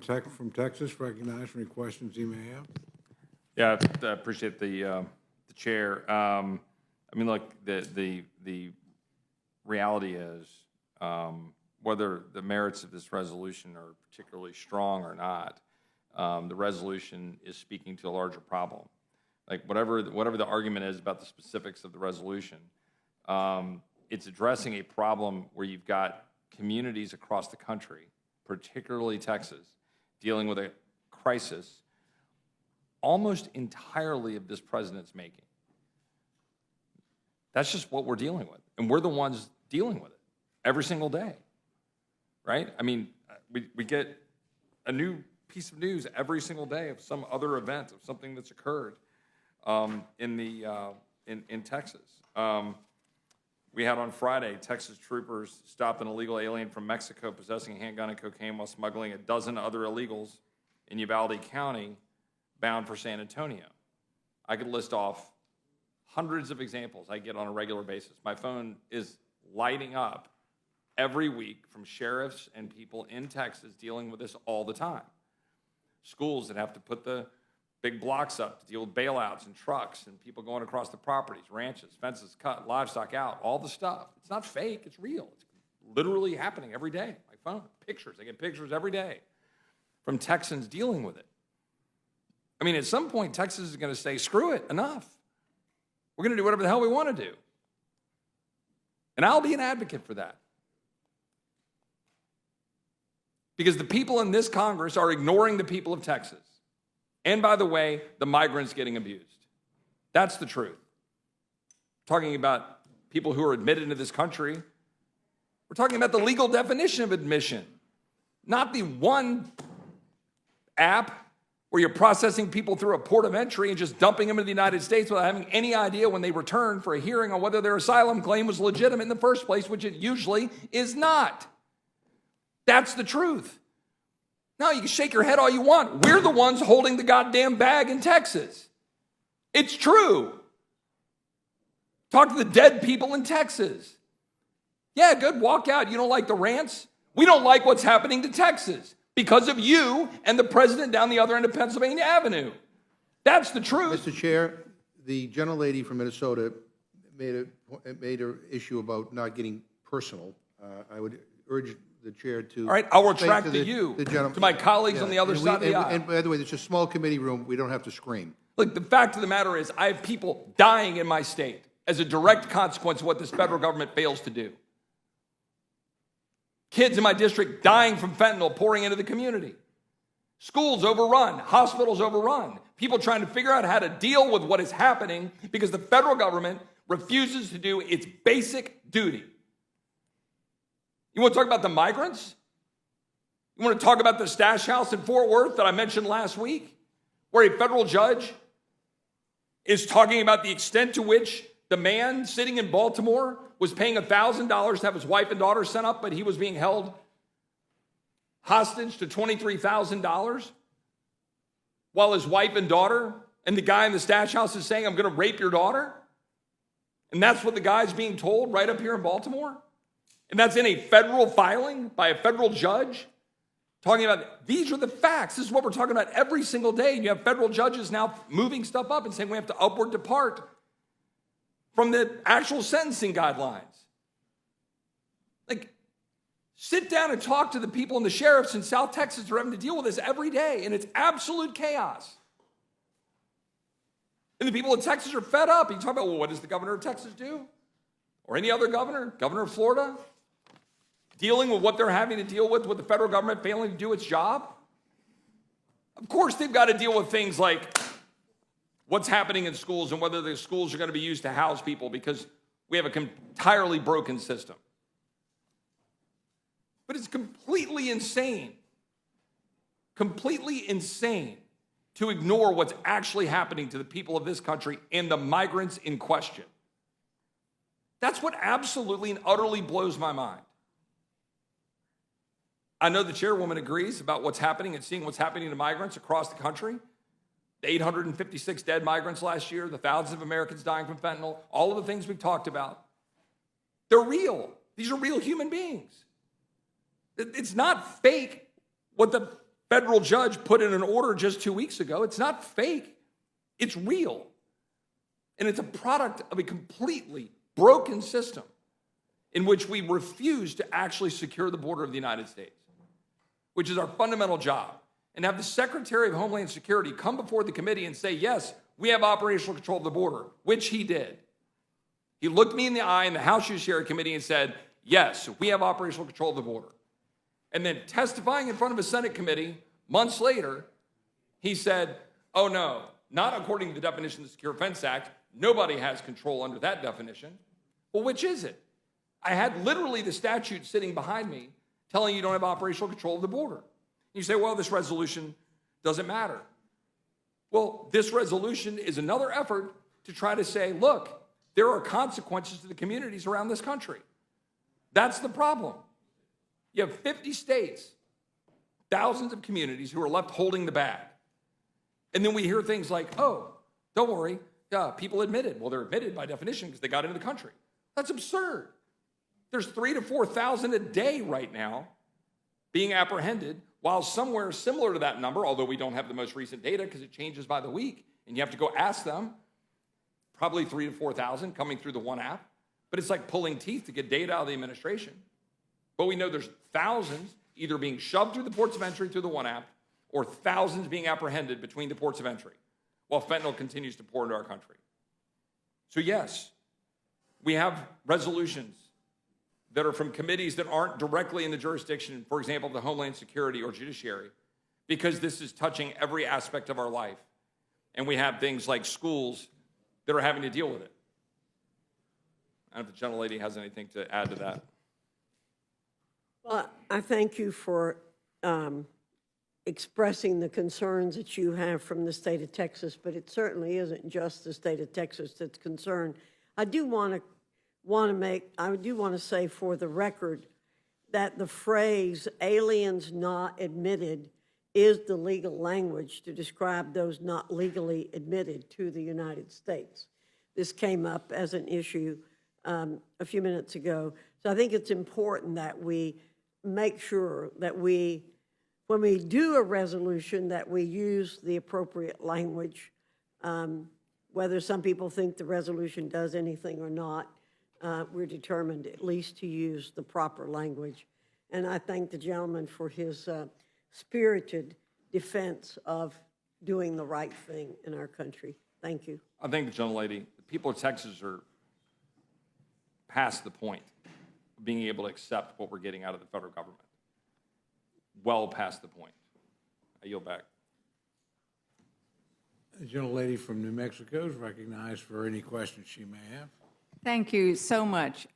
from Texas, recognized for any questions he may have. Yeah, I appreciate the chair. I mean, look, the reality is whether the merits of this resolution are particularly strong or not, the resolution is speaking to a larger problem. Like whatever the argument is about the specifics of the resolution, it's addressing a problem where you've got communities across the country, particularly Texas, dealing with a crisis almost entirely of this president's making. That's just what we're dealing with. And we're the ones dealing with it every single day, right? I mean, we get a new piece of news every single day of some other event, of something that's occurred in Texas. We had on Friday, Texas troopers stopped an illegal alien from Mexico possessing a handgun and cocaine while smuggling a dozen other illegals in Uvalde County bound for San Antonio. I could list off hundreds of examples I get on a regular basis. My phone is lighting up every week from sheriffs and people in Texas dealing with this all the time. Schools that have to put the big blocks up to deal with bailouts and trucks and people going across the properties, ranches, fences cut, livestock out, all the stuff. It's not fake, it's real. It's literally happening every day. My phone, pictures, I get pictures every day from Texans dealing with it. I mean, at some point, Texas is going to say, screw it, enough. We're going to do whatever the hell we want to do. And I'll be an advocate for that. Because the people in this Congress are ignoring the people of Texas. And by the way, the migrants getting abused. That's the truth. Talking about people who are admitted into this country. We're talking about the legal definition of admission, not the one app where you're processing people through a port of entry and just dumping them into the United States without having any idea when they return for a hearing on whether their asylum claim was legitimate in the first place, which it usually is not. That's the truth. Now, you can shake your head all you want. We're the ones holding the goddamn bag in Texas. It's true. Talk to the dead people in Texas. Yeah, good, walk out. You don't like the rants? We don't like what's happening to Texas because of you and the president down the other end of Pennsylvania Avenue. That's the truth. Mr. Chair, the gentlelady from Minnesota made an issue about not getting personal. I would urge the chair to... All right, I'll retract to my colleagues on the other side of the aisle. And by the way, it's a small committee room. We don't have to scream. Look, the fact of the matter is I have people dying in my state as a direct consequence of what this federal government fails to do. Kids in my district dying from fentanyl pouring into the community. Schools overrun, hospitals overrun. People trying to figure out how to deal with what is happening because the federal government refuses to do its basic duty. You want to talk about the migrants? You want to talk about the stash house in Fort Worth that I mentioned last week, where a federal judge is talking about the extent to which the man sitting in Baltimore was paying $1,000 to have his wife and daughter sent up, but he was being held hostage to $23,000 while his wife and daughter and the guy in the stash house is saying, I'm going to rape your daughter? And that's what the guy's being told right up here in Baltimore? And that's in a federal filing by a federal judge? Talking about, these are the facts. This is what we're talking about every single day. And you have federal judges now moving stuff up and saying we have to upward depart from the actual sentencing guidelines. Like, sit down and talk to the people and the sheriffs in South Texas who are having to deal with this every day, and it's absolute chaos. And the people in Texas are fed up. You talk about, well, what does the governor of Texas do? Or any other governor of Florida, dealing with what they're having to deal with the federal government failing to do its job? Of course they've got to deal with things like what's happening in schools and whether the schools are going to be used to house people because we have an entirely broken system. But it's completely insane to ignore what's actually happening to the people of this country and the migrants in question. That's what absolutely and utterly blows my mind. I know the chairwoman agrees about what's happening and seeing what's happening to migrants across the country. The 856 dead migrants last year, the thousands of Americans dying from fentanyl, all of the things we've talked about. They're real. These are real human beings. It's not fake what the federal judge put in an order just 2 weeks ago. It's not fake. It's real. And it's a product of a completely broken system in which we refuse to actually secure the border of the United States, which is our fundamental job. And have the Secretary of Homeland Security come before the committee and say, yes, we have operational control of the border, which he did. He looked me in the eye in the House Judiciary Committee and said, yes, we have operational control of the border. And then testifying in front of a Senate committee months later, he said, oh no, not according to the definition of the Secure Fence Act. Nobody has control under that definition. Well, which is it? I had literally the statute sitting behind me telling you don't have operational control of the border. You say, well, this resolution doesn't matter. Well, this resolution is another effort to try to say, look, there are consequences to the communities around this country. That's the problem. You have 50 states, thousands of communities who are left holding the bag. And then we hear things like, oh, don't worry, people admitted. Well, they're admitted by definition because they got into the country. That's absurd. There's 3,000 to 4,000 a day right now being apprehended, while somewhere similar to that number, although we don't have the most recent data because it changes by the week, and you have to go ask them, probably 3,000 to 4,000 coming through the one app. But it's like pulling teeth to get data out of the administration. But we know there's thousands either being shoved through the ports of entry through the one app or thousands being apprehended between the ports of entry while fentanyl continues to pour into our country. So yes, we have resolutions that are from committees that aren't directly in the jurisdiction, for example, the Homeland Security or Judiciary, because this is touching every aspect of our life. And we have things like schools that are having to deal with it. I don't know if the gentlelady has anything to add to that. Well, I thank you for expressing the concerns that you have from the state of Texas, but it certainly isn't just the state of Texas that's concerned. I do want to say for the record that the phrase aliens not admitted is the legal language to describe those not legally admitted to the United States. This came up as an issue a few minutes ago. So I think it's important that we make sure that when we do a resolution, that we use the appropriate language, whether some people think the resolution does anything or not. We're determined at least to use the proper language. And I thank the gentleman for his spirited defense of doing the right thing in our country. Thank you. I thank the gentlelady. The people of Texas are past the point of being able to accept what we're getting out of the federal government. Well past the point. I yield back. The gentlelady from New Mexico is recognized for any questions she may have. Thank you so much.